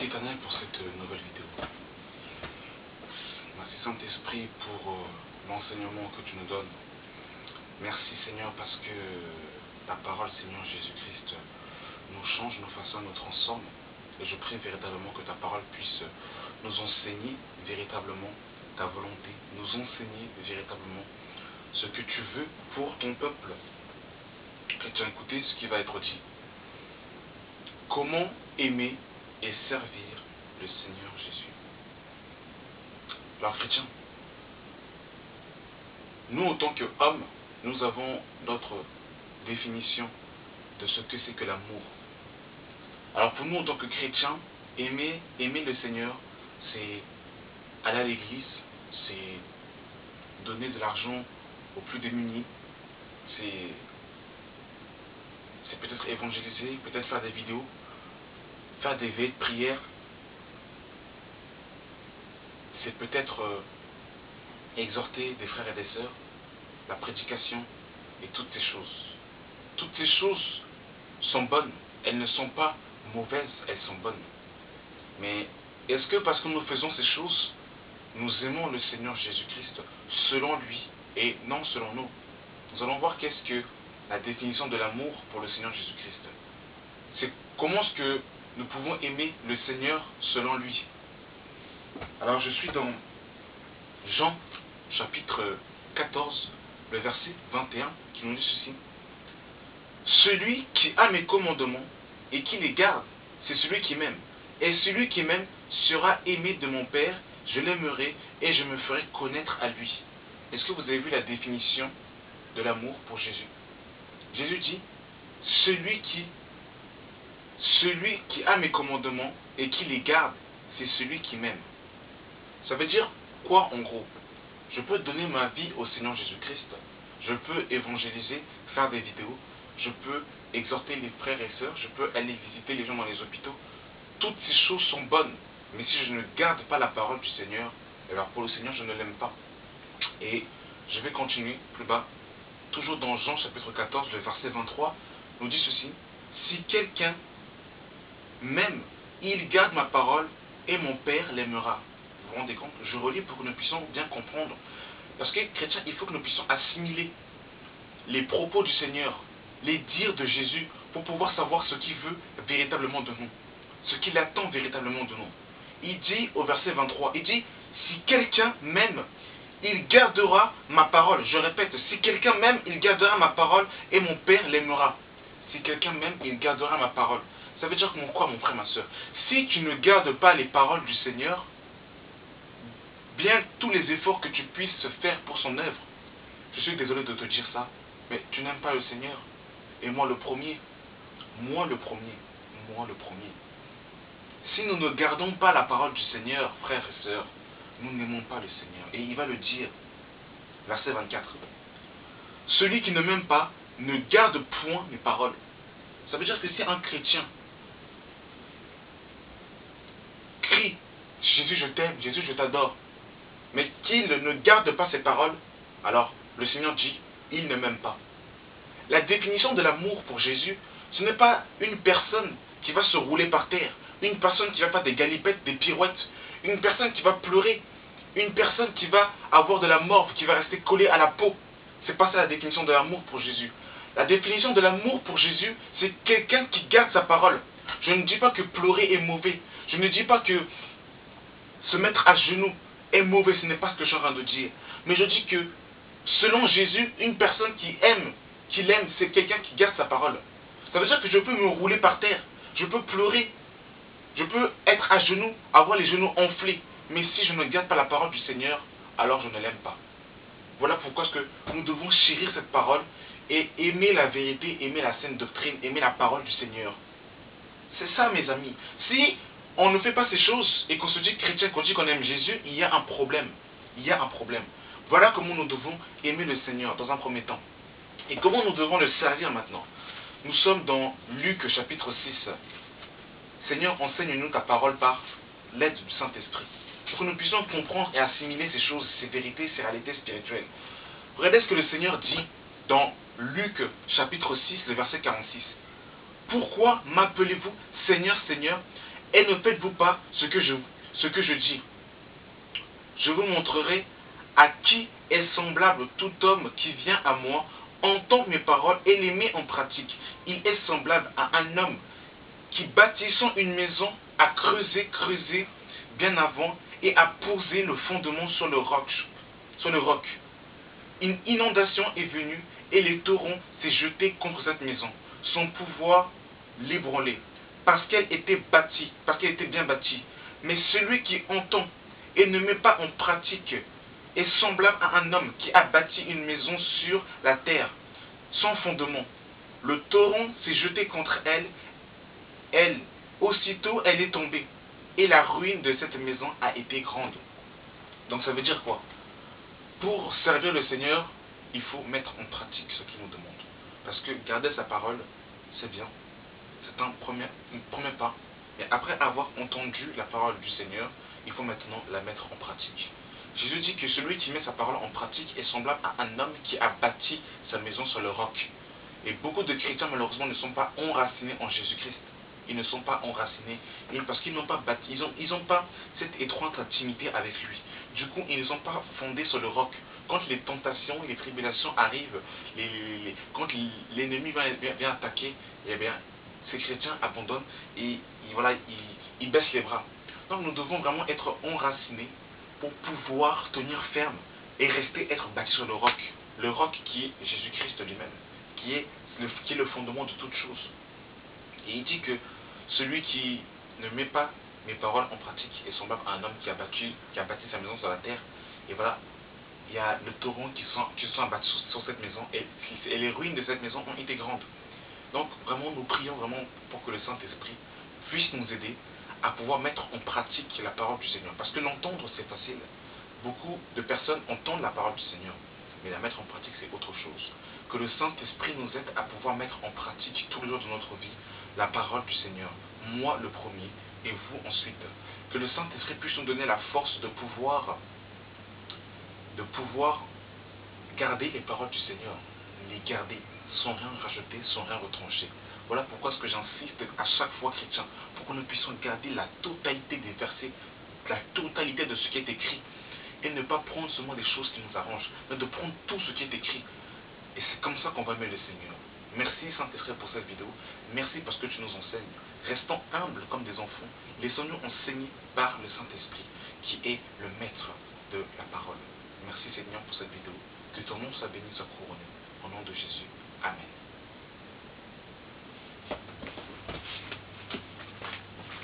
Merci Éternel pour cette nouvelle vidéo. Merci Saint-Esprit pour l'enseignement que tu nous donnes. Merci Seigneur parce que ta parole Seigneur Jésus-Christ nous change, nous façonne, nous transforme. Et je prie véritablement que ta parole puisse nous enseigner véritablement ta volonté, nous enseigner véritablement ce que tu veux pour ton peuple. Chrétien, écoutez ce qui va être dit. Comment aimer et servir le Seigneur Jésus? Alors chrétiens, nous en tant qu'hommes, nous avons notre définition de ce que c'est que l'amour. Alors pour nous en tant que chrétiens, aimer le Seigneur, c'est aller à l'église, c'est donner de l'argent aux plus démunis, c'est peut-être évangéliser, peut-être faire des vidéos, faire des veillées de prière, c'est peut-être exhorter des frères et des sœurs, la prédication et toutes ces choses. Toutes ces choses sont bonnes, elles ne sont pas mauvaises, elles sont bonnes. Mais est-ce que parce que nous faisons ces choses, nous aimons le Seigneur Jésus-Christ selon lui et non selon nous? Nous allons voir qu'est-ce que la définition de l'amour pour le Seigneur Jésus-Christ. C'est comment est-ce que nous pouvons aimer le Seigneur selon lui. Alors je suis dans Jean chapitre 14, le verset 21, qui nous dit ceci. Celui qui a mes commandements et qui les garde, c'est celui qui m'aime. Et celui qui m'aime sera aimé de mon Père, je l'aimerai et je me ferai connaître à lui. Est-ce que vous avez vu la définition de l'amour pour Jésus? Jésus dit, celui qui a mes commandements et qui les garde, c'est celui qui m'aime. Ça veut dire quoi en gros? Je peux donner ma vie au Seigneur Jésus-Christ, je peux évangéliser, faire des vidéos, je peux exhorter les frères et sœurs, je peux aller visiter les gens dans les hôpitaux. Toutes ces choses sont bonnes, mais si je ne garde pas la parole du Seigneur, alors pour le Seigneur je ne l'aime pas. Et je vais continuer plus bas, toujours dans Jean chapitre 14, le verset 23, nous dit ceci. Si quelqu'un m'aime, il garde ma parole et mon Père l'aimera. Vous vous rendez compte? Je relis pour que nous puissions bien comprendre. Parce que chrétiens, il faut que nous puissions assimiler les propos du Seigneur, les dires de Jésus, pour pouvoir savoir ce qu'il veut véritablement de nous, ce qu'il attend véritablement de nous. Il dit au verset 23, il dit, si quelqu'un m'aime, il gardera ma parole. Je répète, si quelqu'un m'aime, il gardera ma parole et mon Père l'aimera. Si quelqu'un m'aime, il gardera ma parole. Ça veut dire quoi, mon frère, ma soeur? Si tu ne gardes pas les paroles du Seigneur, bien tous les efforts que tu puisses faire pour son œuvre, je suis désolé de te dire ça, mais tu n'aimes pas le Seigneur. Et moi le premier. Moi le premier. Moi le premier. Si nous ne gardons pas la parole du Seigneur, frères et sœurs, nous n'aimons pas le Seigneur. Et il va le dire, verset 24. Celui qui ne m'aime pas ne garde point mes paroles. Ça veut dire que si un chrétien crie Jésus je t'aime, Jésus je t'adore, mais qu'il ne garde pas ses paroles, alors le Seigneur dit il ne m'aime pas. La définition de l'amour pour Jésus, ce n'est pas une personne qui va se rouler par terre, une personne qui va faire des galipettes, des pirouettes, une personne qui va pleurer, une personne qui va avoir de la morve, qui va rester collée à la peau. C'est pas ça la définition de l'amour pour Jésus. La définition de l'amour pour Jésus, c'est quelqu'un qui garde sa parole. Je ne dis pas que pleurer est mauvais. Je ne dis pas que se mettre à genoux est mauvais. Ce n'est pas ce que je suis en train de dire. Mais je dis que, selon Jésus, une personne qui l'aime, c'est quelqu'un qui garde sa parole. Ça veut dire que je peux me rouler par terre. Je peux pleurer. Je peux être à genoux, avoir les genoux enflés. Mais si je ne garde pas la parole du Seigneur, alors je ne l'aime pas. Voilà pourquoi nous devons chérir cette parole et aimer la vérité, aimer la sainte doctrine, aimer la parole du Seigneur. C'est ça, mes amis. Si on ne fait pas ces choses et qu'on se dit chrétien, qu'on dit qu'on aime Jésus, il y a un problème. Il y a un problème. Voilà comment nous devons aimer le Seigneur dans un premier temps. Et comment nous devons le servir maintenant. Nous sommes dans Luc chapitre 6. Seigneur, enseigne-nous ta parole par l'aide du Saint-Esprit. Pour que nous puissions comprendre et assimiler ces choses, ces vérités, ces réalités spirituelles. Regardez ce que le Seigneur dit dans Luc chapitre 6, le verset 46. Pourquoi m'appelez-vous Seigneur, Seigneur, et ne faites-vous pas ce que je dis. Je vous montrerai à qui est semblable tout homme qui vient à moi, entend mes paroles et les met en pratique. Il est semblable à un homme qui, bâtissant une maison, a creusé bien avant et a posé le fondement sur le roc. Une inondation est venue et les torrents s'est jeté contre cette maison. Son pouvoir l'ébranlait, parce qu'elle était bien bâtie. Mais celui qui entend et ne met pas en pratique est semblable à un homme qui a bâti une maison sur la terre, sans fondement. Le torrent s'est jeté contre elle, aussitôt elle est tombée, et la ruine de cette maison a été grande. Donc ça veut dire quoi? Pour servir le Seigneur, il faut mettre en pratique ce qu'il nous demande. Parce que garder sa parole, c'est bien. C'est un premier pas. Et après avoir entendu la parole du Seigneur, il faut maintenant la mettre en pratique. Jésus dit que celui qui met sa parole en pratique est semblable à un homme qui a bâti sa maison sur le roc. Et beaucoup de chrétiens, malheureusement, ne sont pas enracinés en Jésus-Christ. Ils ne sont pas enracinés parce qu'ils n'ont pas bâti, ils n'ont pas cette étroite intimité avec lui. Du coup, ils ne sont pas fondés sur le roc. Quand les tentations et les tribulations arrivent, quand l'ennemi vient attaquer, eh bien, ces chrétiens abandonnent et voilà, ils baissent les bras. Donc nous devons vraiment être enracinés pour pouvoir tenir ferme et être bâtis sur le roc qui est Jésus-Christ lui-même, qui est le fondement de toute chose. Et il dit que celui qui ne met pas mes paroles en pratique est semblable à un homme qui a bâti sa maison sur la terre. Et voilà, il y a le torrent qui sont abattus sur cette maison et les ruines de cette maison ont été grandes. Donc vraiment, nous prions vraiment pour que le Saint-Esprit puisse nous aider à pouvoir mettre en pratique la parole du Seigneur. Parce que l'entendre, c'est facile. Beaucoup de personnes entendent la parole du Seigneur, mais la mettre en pratique, c'est autre chose. Que le Saint-Esprit nous aide à pouvoir mettre en pratique tous les jours de notre vie la parole du Seigneur. Moi le premier et vous ensuite. Que le Saint-Esprit puisse nous donner la force de pouvoir garder les paroles du Seigneur. Les garder sans rien rajouter, sans rien retrancher. Voilà pourquoi ce que j'insiste à chaque fois, chrétien, pour que nous puissions garder la totalité des versets, la totalité de ce qui est écrit, et ne pas prendre seulement des choses qui nous arrangent, mais de prendre tout ce qui est écrit. Et c'est comme ça qu'on va aimer le Seigneur. Merci Saint-Esprit pour cette vidéo. Merci parce que tu nous enseignes. Restons humbles comme des enfants. Laissons-nous enseigner par le Saint-Esprit, qui est le maître de la parole. Merci Seigneur pour cette vidéo. Que ton nom soit béni, soit couronné. Au nom de Jésus. Amen.